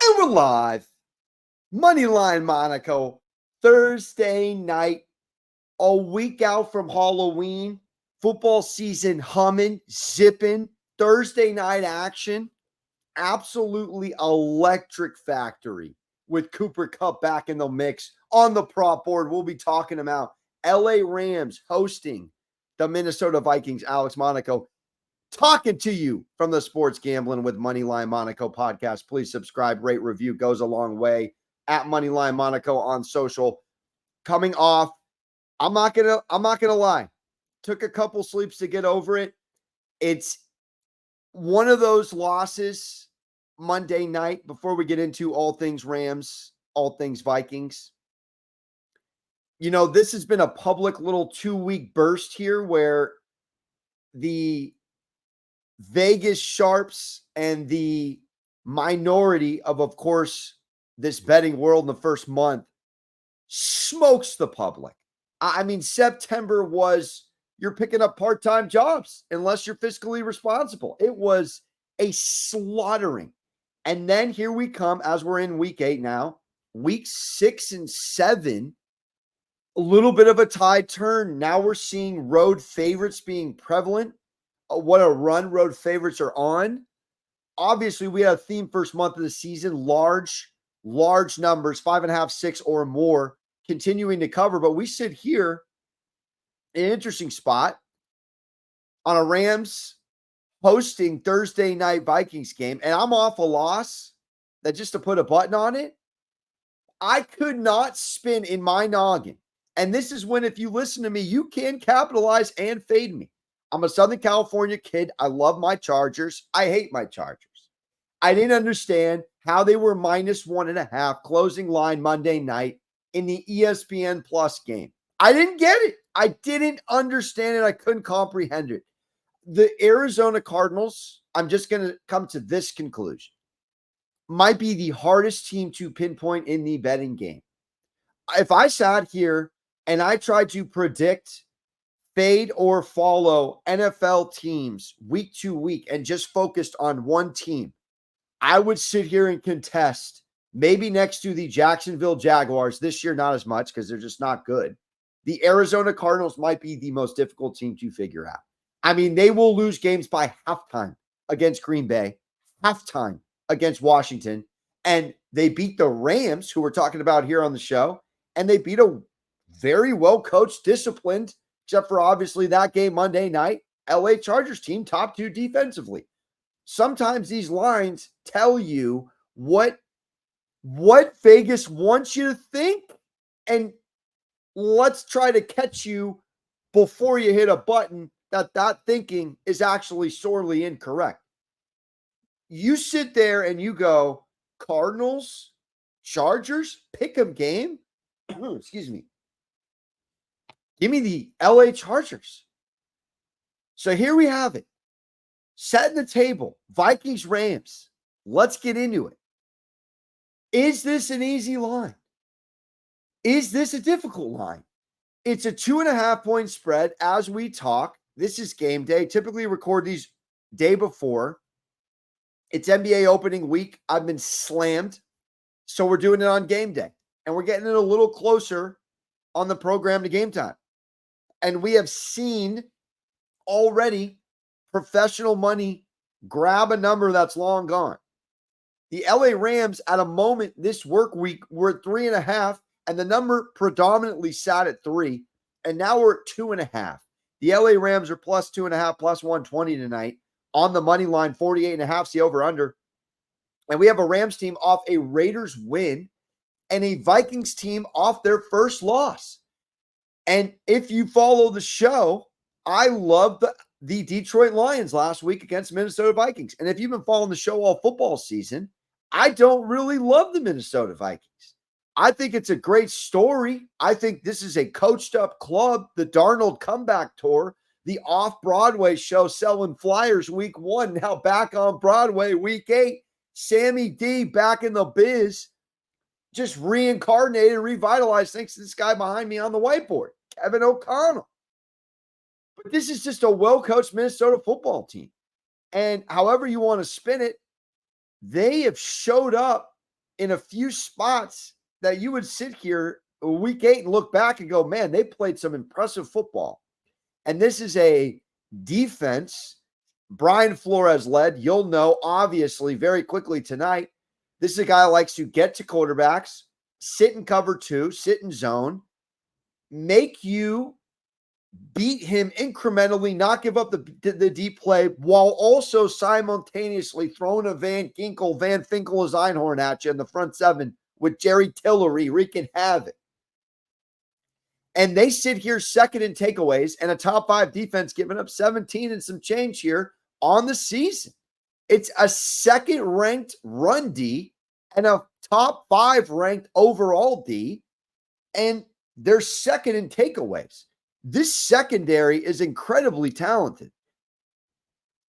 And we're live. Moneyline Monaco, Thursday night, a week out from Halloween. Football season humming, zipping. Thursday night action. Absolutely electric factory with Cooper Kupp back in the mix. On the prop board, we'll be talking about LA Rams hosting the Minnesota Vikings. Alex Monaco talking to you from the Sports Gambling with Moneyline Monaco podcast. Please subscribe, rate, review, goes a long way. At Moneyline Monaco on social. Coming off, I'm not gonna lie. Took a couple sleeps to get over it. It's one of those losses Monday night before we get into all things Rams, all things Vikings. You know, this has been a public little 2-week burst here where the Vegas sharps and the minority of course, this betting world in the first month smokes the public. I mean, September was you're picking up part-time jobs unless you're fiscally responsible. It was a slaughtering. And then here we come as we're in week 8 now, week 6 and 7, a little bit of a tide turn. Now we're seeing road favorites being prevalent. What a run road favorites are on. Obviously, we had a theme first month of the season, large numbers, 5.5, 6 or more, continuing to cover. But we sit here in an interesting spot on a Rams hosting Thursday night Vikings game. And I'm off a loss that, just to put a button on it, I could not spin in my noggin. And this is when, if you listen to me, you can capitalize and fade me. I'm a Southern California kid. I love my Chargers. I hate my Chargers. I didn't understand how they were -1.5 closing line Monday night in the ESPN Plus game. I didn't get it. I didn't understand it. I couldn't comprehend it. The Arizona Cardinals, I'm just going to come to this conclusion, might be the hardest team to pinpoint in the betting game. If I sat here and I tried to predict, fade or follow NFL teams week to week and just focused on one team, I would sit here and contest, maybe next to the Jacksonville Jaguars. This year, not as much because they're just not good. The Arizona Cardinals might be the most difficult team to figure out. I mean, they will lose games by halftime against Green Bay, halftime against Washington, and they beat the Rams, who we're talking about here on the show, and they beat a very well-coached, disciplined, except for obviously that game Monday night, LA Chargers team, top 2 defensively. Sometimes these lines tell you what Vegas wants you to think, and let's try to catch you before you hit a button that thinking is actually sorely incorrect. You sit there and you go, Cardinals, Chargers, pick 'em game. Excuse me. Give me the LA Chargers. So here we have it. Setting the table, Vikings, Rams. Let's get into it. Is this an easy line? Is this a difficult line? It's a 2.5-point spread as we talk. This is game day. Typically record these day before. It's NBA opening week. I've been slammed. So we're doing it on game day. And we're getting it a little closer on the program to game time. And we have seen already professional money grab a number that's long gone. The LA Rams at a moment this work week were at 3.5, and the number predominantly sat at 3, and now we're at 2.5. The LA Rams are plus 2.5, plus 120 tonight on the money line, 48.5, the over under. And we have a Rams team off a Raiders win and a Vikings team off their first loss. And if you follow the show, I love the Detroit Lions last week against Minnesota Vikings. And if you've been following the show all football season, I don't really love the Minnesota Vikings. I think it's a great story. I think this is a coached up club. The Darnold comeback tour, the off-Broadway show selling flyers week 1, now back on Broadway week 8. Sammy D back in the biz, just reincarnated, revitalized, thanks to this guy behind me on the whiteboard, Kevin O'Connell. But this is just a well-coached Minnesota football team. And however you want to spin it, they have showed up in a few spots that you would sit here week 8 and look back and go, man, they played some impressive football. And this is a defense Brian Flores led. You'll know, obviously, very quickly tonight. This is a guy who likes to get to quarterbacks, sit in cover 2, sit in zone, make you beat him incrementally, not give up the deep play, while also simultaneously throwing a Van Finkel as Einhorn at you in the front 7 with Jerry Tillery wreaking havoc. And they sit here second in takeaways and a top 5 defense giving up 17 and some change here on the season. It's a second-ranked run D and a top 5 ranked overall D, and they're second in takeaways. This secondary is incredibly talented.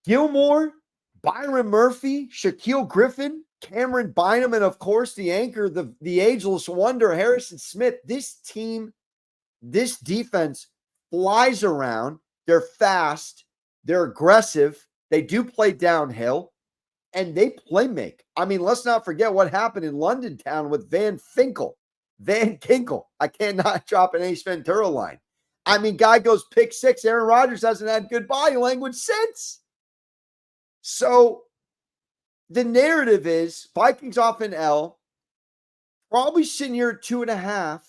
Gilmore, Byron Murphy, Shaquille Griffin, Cameron Bynum, and of course the anchor, the ageless wonder, Harrison Smith. This team, this defense flies around. They're fast. They're aggressive. They do play downhill. And they play make. I mean, let's not forget what happened in London town with Van Finkel. I cannot drop an Ace Ventura line. I mean, guy goes pick 6. Aaron Rodgers hasn't had good body language since. So the narrative is Vikings off an L, probably sitting here at 2.5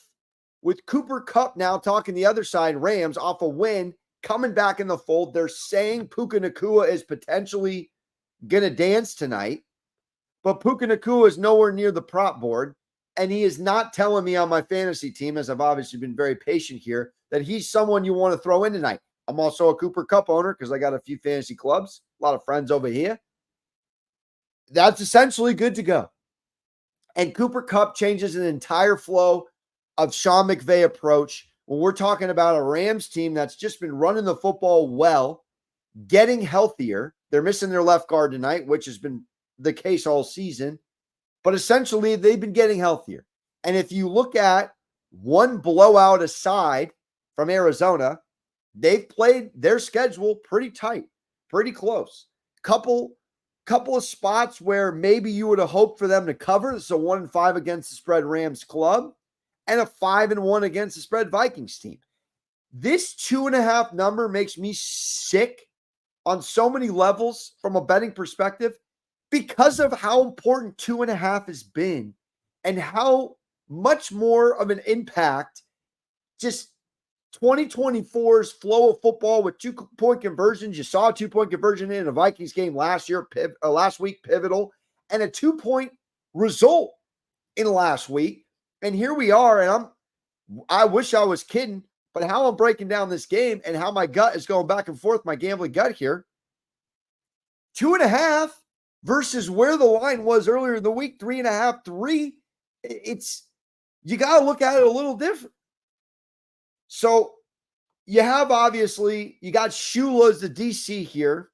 with Cooper Kupp now talking the other side, Rams off a win, coming back in the fold. They're saying Puka Nacua is potentially going to dance tonight, but Puka Nacua is nowhere near the prop board, and he is not telling me on my fantasy team, as I've obviously been very patient here, that he's someone you want to throw in tonight. I'm also a Cooper Kupp owner because I got a few fantasy clubs, a lot of friends over here. That's essentially good to go. And Cooper Kupp changes an entire flow of Sean McVay approach when we're talking about a Rams team that's just been running the football well, getting healthier. They're missing their left guard tonight, which has been the case all season. But essentially, they've been getting healthier. And if you look at one blowout aside from Arizona, they've played their schedule pretty tight, pretty close. Couple of spots where maybe you would have hoped for them to cover. So 1-5 against the spread Rams club and a 5-1 against the spread Vikings team. This 2.5 number makes me sick on so many levels from a betting perspective because of how important 2.5 has been and how much more of an impact just 2024's flow of football with 2-point conversions. You saw a 2-point conversion in a Vikings game last week, pivotal, and a 2-point result in last week. And here we are, and I wish I was kidding, but how I'm breaking down this game and how my gut is going back and forth, my gambling gut here. 2.5 versus where the line was earlier in the week, 3.5, 3. You got to look at it a little different. So you have, obviously, you got Shula as the DC here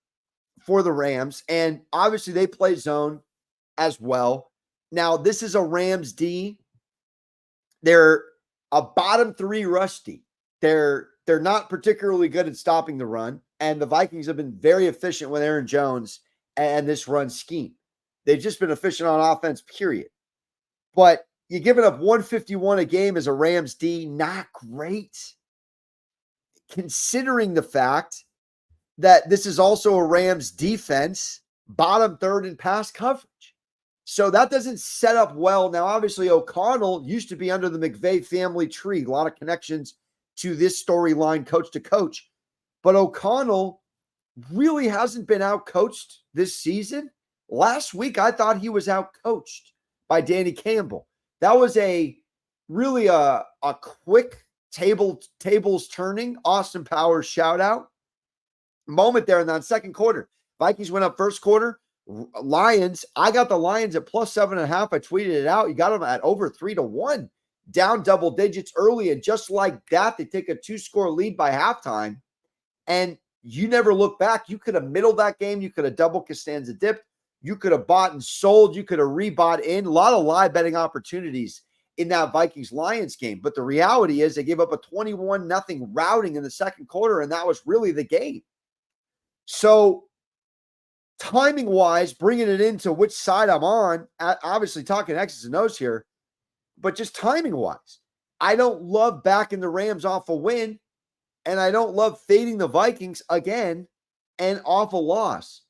for the Rams, and obviously they play zone as well. Now, this is a Rams D. They're a bottom 3 rush D. They're not particularly good at stopping the run, and the Vikings have been very efficient with Aaron Jones and this run scheme. They've just been efficient on offense, period. But you're giving up 151 a game as a Rams D, not great, considering the fact that this is also a Rams defense, bottom 3rd in pass coverage. So that doesn't set up well. Now, obviously, O'Connell used to be under the McVay family tree. A lot of connections to this storyline coach to coach. But O'Connell really hasn't been outcoached this season. Last week, I thought he was outcoached by Danny Campbell. That was really a quick tables turning, Austin Powers shout out moment there in that second quarter. Vikings went up first quarter. Lions, I got the Lions at plus 7.5. I tweeted it out. You got them at over 3-1, down double digits early. And just like that, they take a 2-score lead by halftime. And you never look back. You could have middled that game. You could have double Costanza dipped. You could have bought and sold. You could have rebought in. A lot of live betting opportunities in that Vikings-Lions game. But the reality is they gave up a 21-0 routing in the second quarter, and that was really the game. So timing-wise, bringing it into which side I'm on, obviously talking X's and O's here, but just timing-wise, I don't love backing the Rams off a win, and I don't love fading the Vikings again and off a loss.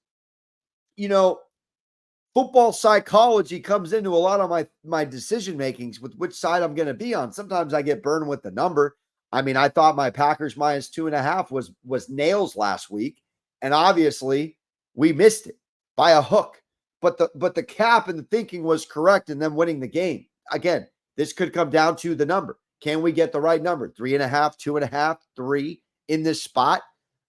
Football psychology comes into a lot of my decision makings with which side I'm going to be on. Sometimes I get burned with the number. I mean, I thought my Packers minus 2.5 was nails last week, and obviously we missed it by a hook. But the cap and the thinking was correct in them winning the game. Again, this could come down to the number. Can we get the right number? 3.5, 2.5, 3 in this spot?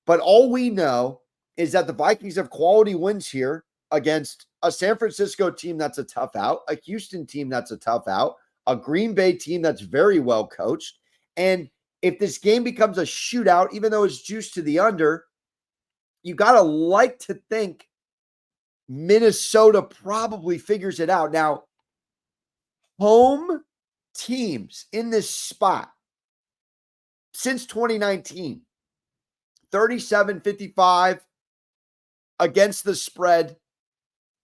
But all we know is that the Vikings have quality wins here against a San Francisco team that's a tough out, a Houston team that's a tough out, a Green Bay team that's very well coached. And if this game becomes a shootout, even though it's juiced to the under, you got to like to think Minnesota probably figures it out. Now, home teams in this spot since 2019, 37-55 against the spread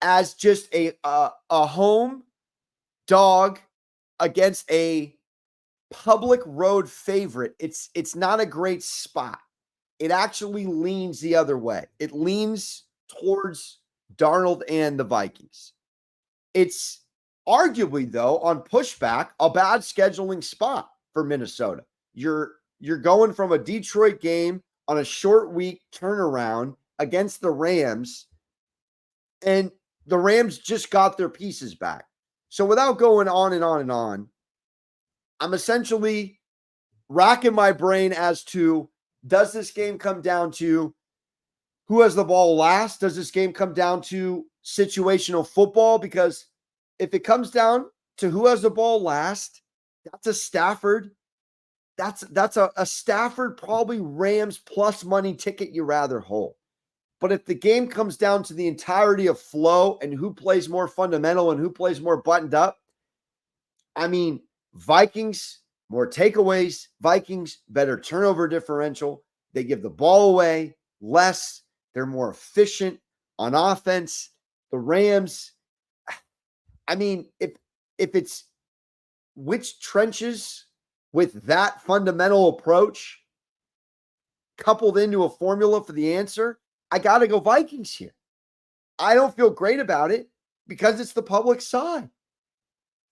as just a home dog against a public road favorite. It's not a great spot. It actually leans the other way. It leans towards Darnold and the Vikings. It's arguably, though, on pushback, a bad scheduling spot for Minnesota. You're going from a Detroit game on a short week turnaround against the Rams, and the Rams just got their pieces back. So without going on and on and on, I'm essentially racking my brain as to, does this game come down to who has the ball last? Does this game come down to situational football? Because if it comes down to who has the ball last, that's a Stafford. That's a Stafford, probably Rams plus money ticket you rather hold. But if the game comes down to the entirety of flow and who plays more fundamental and who plays more buttoned up, I mean, Vikings, more takeaways. Vikings, better turnover differential. They give the ball away less. They're more efficient on offense. The Rams, I mean, if it's which trenches with that fundamental approach coupled into a formula for the answer, I got to go Vikings here. I don't feel great about it because it's the public side.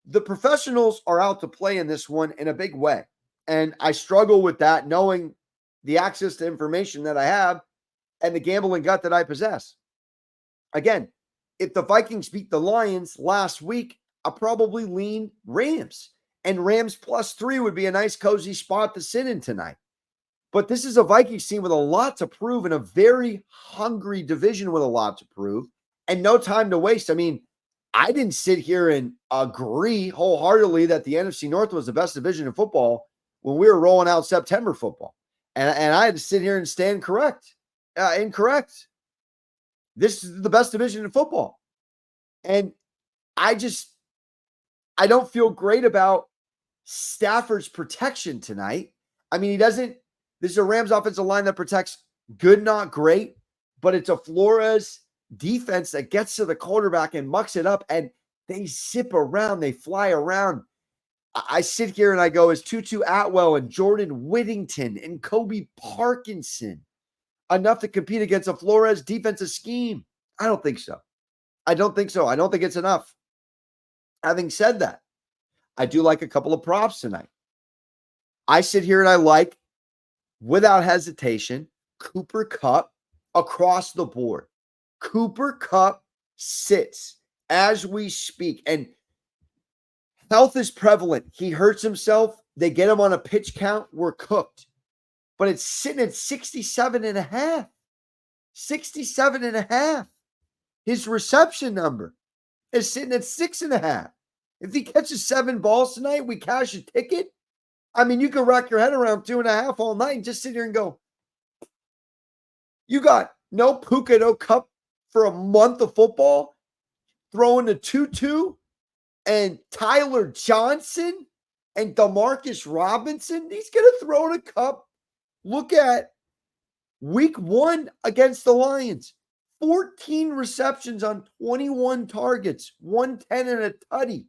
The professionals are out to play in this one in a big way. And I struggle with that, knowing the access to information that I have and the gambling gut that I possess. Again, if the Vikings beat the Lions last week, I'll probably lean Rams. And Rams +3 would be a nice, cozy spot to sit in tonight. But this is a Vikings team with a lot to prove in a very hungry division with a lot to prove and no time to waste. I mean, I didn't sit here and agree wholeheartedly that the NFC North was the best division in football when we were rolling out September football. And I had to sit here and stand incorrect. This is the best division in football. And I don't feel great about Stafford's protection tonight. I mean, this is a Rams offensive line that protects good, not great, but it's a Flores defense that gets to the quarterback and mucks it up, and they zip around, they fly around. I sit here and I go, is Tutu Atwell and Jordan Whittington and Kobe Parkinson enough to compete against a Flores defensive scheme? I don't think so. I don't think it's enough. Having said that, I do like a couple of props tonight. I sit here and I like, without hesitation, Cooper Kupp across the board. Cooper Kupp sits as we speak, and health is prevalent. He hurts himself. They get him on a pitch count. We're cooked. But it's sitting at 67.5. 67.5. His reception number is sitting at 6.5. If he catches 7 balls tonight, we cash a ticket. I mean, you can wrap your head around 2.5 all night and just sit here and go, you got no Puka, no Kupp for a month of football, throwing the Tutu and Tyler Johnson and Demarcus Robinson. He's going to throw to Kupp. Look at week 1 against the Lions. 14 receptions on 21 targets, 110 and a tutty.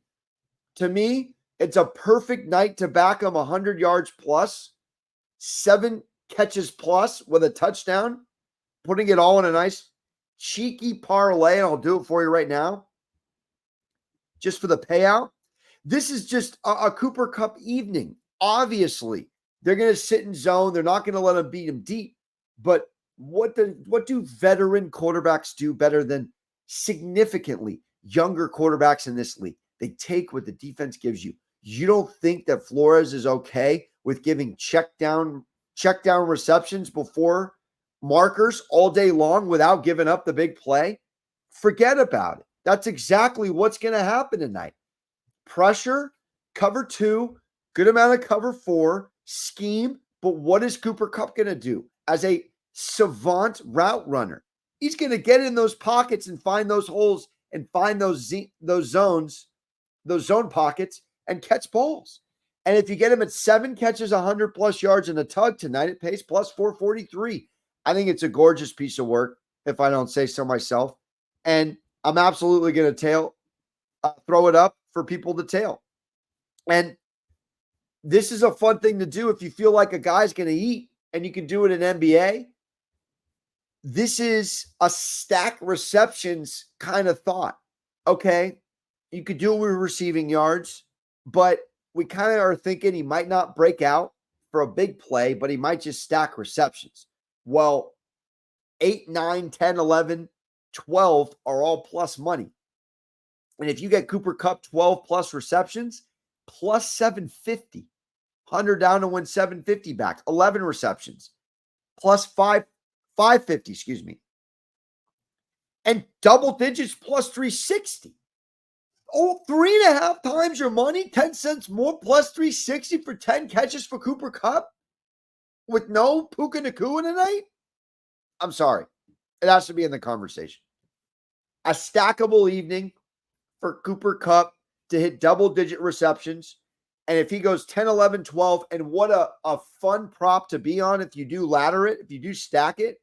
To me, it's a perfect night to back him 100 yards plus, 7 catches plus with a touchdown, putting it all in a nice cheeky parlay, and I'll do it for you right now, just for the payout. This is just a Cooper Kupp evening. Obviously, they're going to sit in zone. They're not going to let him beat him deep. But what do veteran quarterbacks do better than significantly younger quarterbacks in this league? They take what the defense gives you. You don't think that Flores is okay with giving check down receptions before markers all day long without giving up the big play? Forget about it. That's exactly what's going to happen tonight. Pressure, cover 2, good amount of cover 4, scheme. But what is Cooper Kupp going to do as a savant route runner? He's going to get in those pockets and find those holes and find those zones, those zone pockets, and catch balls. And if you get him at 7 catches, 100 plus yards and a tug tonight, it pays plus 443. I think it's a gorgeous piece of work, if I don't say so myself. And I'm absolutely going to throw it up for people to tail. And this is a fun thing to do if you feel like a guy's going to eat, and you can do it in NBA. This is a stack receptions kind of thought. Okay, you could do it with receiving yards, but we kind of are thinking he might not break out for a big play, but he might just stack receptions. Well, 8, 9, 10, 11, 12 are all plus money. And if you get Cooper Kupp 12 plus receptions, plus 750. 100 down to win 750 back. 11 receptions, plus 550, excuse me. And double digits plus 360. Oh, 3.5 times your money, 10 cents more, plus 360 for 10 catches for Cooper Kupp with no Puka Nacua tonight? I'm sorry. It has to be in the conversation. A stackable evening for Cooper Kupp to hit double-digit receptions. And if he goes 10, 11, 12, and what a fun prop to be on if you do ladder it, if you do stack it,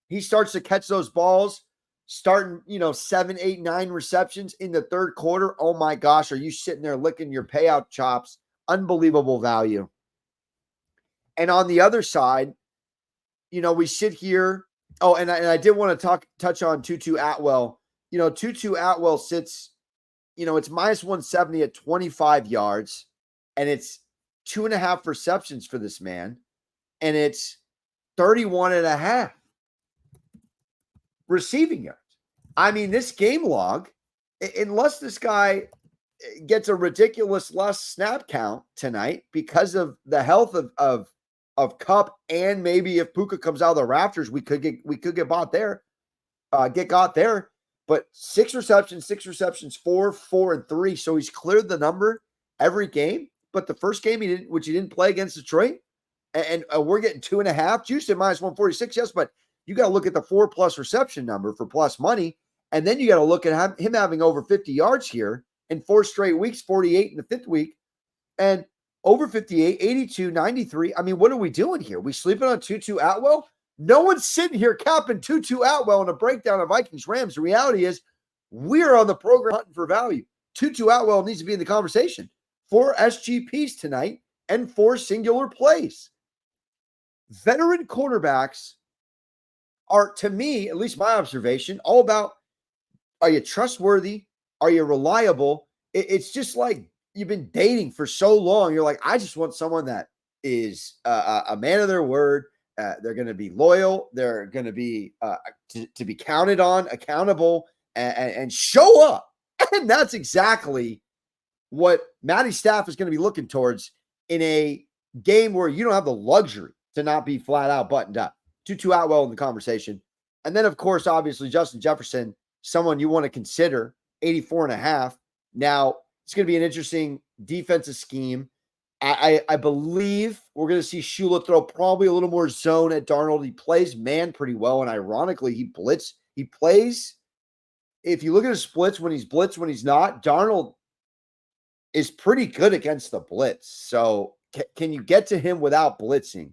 he starts to catch those balls, starting, 7, 8, 9 receptions in the third quarter. Oh my gosh, are you sitting there licking your payout chops? Unbelievable value. And on the other side, we sit here. Oh, and I did want to touch on Tutu Atwell. Tutu Atwell sits, it's minus 170 at 25 yards, and it's 2.5 receptions for this man, and it's 31.5 receiving yards. I mean, this game log, unless this guy gets a ridiculous less snap count tonight because of the health of Kupp, and maybe if Puka comes out of the rafters, we could get got there. But 6 receptions, 4, and 3. So he's cleared the number every game. But the first game he didn't play against Detroit, and we're getting 2.5 juiced at minus 146. Yes, but you got to look at the 4+ reception number for plus money, and then you got to look at him having over 50 yards here in 4 straight weeks, 48 in the 5th week, and over 58, 82, 93. I mean, what are we doing here? We sleeping on Tutu Atwell? No one's sitting here capping Tutu Atwell in a breakdown of Vikings-Rams. The reality is we're on the program hunting for value. Tutu Atwell needs to be in the conversation. 4 SGPs tonight and 4 singular plays. Veteran quarterbacks are, to me, at least my observation, all about, are you trustworthy? Are you reliable? It's just like you've been dating for so long. You're like, I just want someone that is a man of their word. They're going to be loyal. They're going to be to be counted on, accountable, and show up. And that's exactly what Matty Staff is going to be looking towards in a game where you don't have the luxury to not be flat out buttoned up. Tutu Atwell in the conversation. And then, of course, obviously, Justin Jefferson, someone you want to consider, 84.5. Now, it's going to be an interesting defensive scheme. I believe we're going to see Shula throw probably a little more zone at Darnold. He plays man pretty well, and ironically, he plays. If you look at his splits, when he's blitzed, when he's not, Darnold is pretty good against the blitz. So can you get to him without blitzing?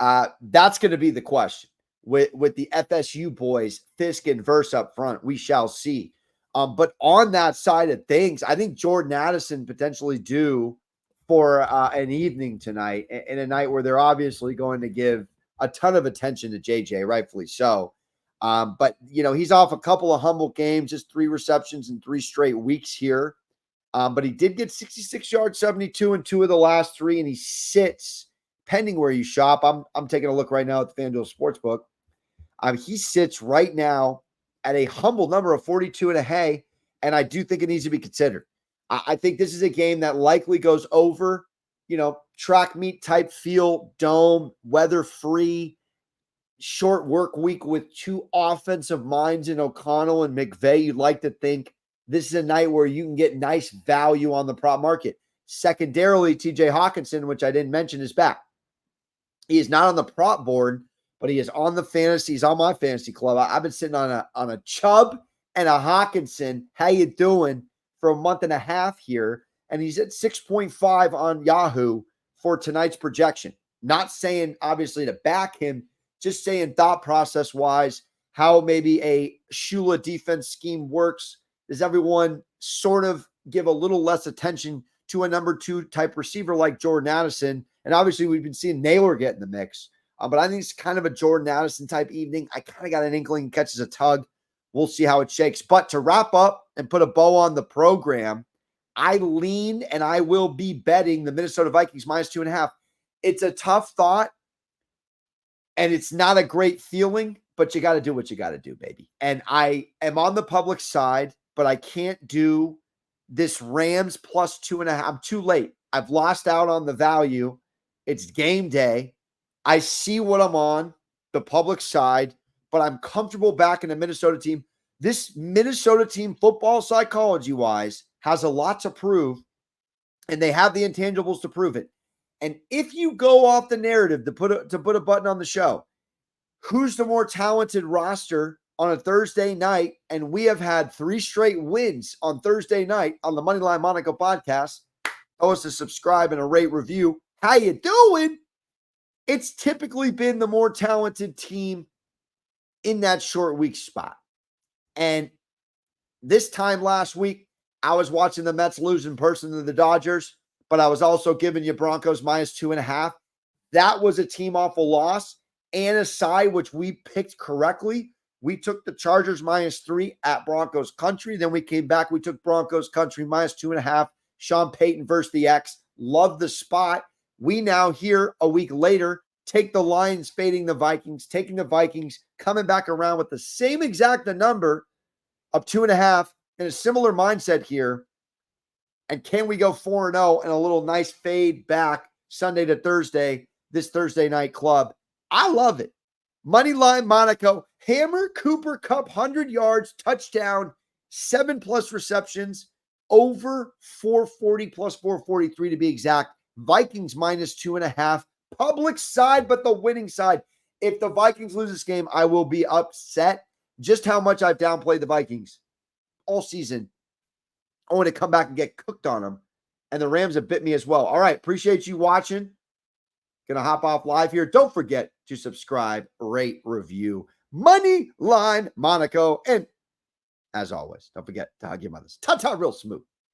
That's going to be the question. with the FSU boys, Fisk and Verse up front. We shall see. But on that side of things, I think Jordan Addison potentially due for an evening tonight, in a night where they're obviously going to give a ton of attention to JJ, rightfully so. But, he's off a couple of humble games, just 3 receptions in 3 straight weeks here. But he did get 66 yards, 72 in 2 of the last 3, and he sits, pending where you shop. I'm taking a look right now at the FanDuel Sportsbook. He sits right now at a humble number of 42 and a half, and I do think it needs to be considered. I think this is a game that likely goes over, track meet type feel, dome, weather-free, short work week with 2 offensive minds in O'Connell and McVay. You'd like to think this is a night where you can get nice value on the prop market. Secondarily, TJ Hawkinson, which I didn't mention, is back. He is not on the prop board, but he is on the fantasy. He's on my fantasy club. I've been sitting on a Chubb and a Hawkinson. How you doing? For a month and a half here, and he's at 6.5 on Yahoo for tonight's projection. Not saying, obviously, to back him, just saying thought process-wise, how maybe a Shula defense scheme works. Does everyone sort of give a little less attention to a number 2 type receiver like Jordan Addison? And obviously, we've been seeing Naylor get in the mix. But I think it's kind of a Jordan Addison type evening. I kind of got an inkling he catches a tug. We'll see how it shakes. But to wrap up and put a bow on the program, I lean and I will be betting the Minnesota Vikings minus 2.5. It's a tough thought, and it's not a great feeling, but you got to do what you got to do, baby. And I am on the public side, but I can't do this Rams plus 2.5. I'm too late. I've lost out on the value. It's game day. I see what I'm on, the public side, but I'm comfortable backing the Minnesota team. This Minnesota team, football psychology-wise, has a lot to prove, and they have the intangibles to prove it. And if you go off the narrative to put a button on the show, who's the more talented roster on a Thursday night? And we have had 3 straight wins on Thursday night on the Moneyline Monaco podcast. Tell us to subscribe and a rate review. How you doing? It's typically been the more talented team in that short week spot. And this time last week, I was watching the Mets lose in person to the Dodgers, but I was also giving you Broncos minus 2.5. That was a team off a loss and a side which we picked correctly. We took the Chargers minus 3 at Broncos country. Then we came back. We took Broncos country minus 2.5. Sean Payton versus the X. Love the spot. We now here a week later take the Lions fading the Vikings, taking the Vikings, coming back around with the same exact number of 2.5 in a similar mindset here. And can we go 4-0 and a little nice fade back Sunday to Thursday, this Thursday night club? I love it. Moneyline Monaco, Hammer, Cooper, Kupp, 100 yards, touchdown, 7+ receptions, over 440 plus 443 to be exact. Vikings minus 2.5. Public side, but the winning side. If the Vikings lose this game, I will be upset. Just how much I've downplayed the Vikings all season. I want to come back and get cooked on them. And the Rams have bit me as well. All right. Appreciate you watching. Gonna hop off live here. Don't forget to subscribe, rate, review. Moneyline Monaco. And as always, don't forget to hug your mothers. Ta-ta real smooth.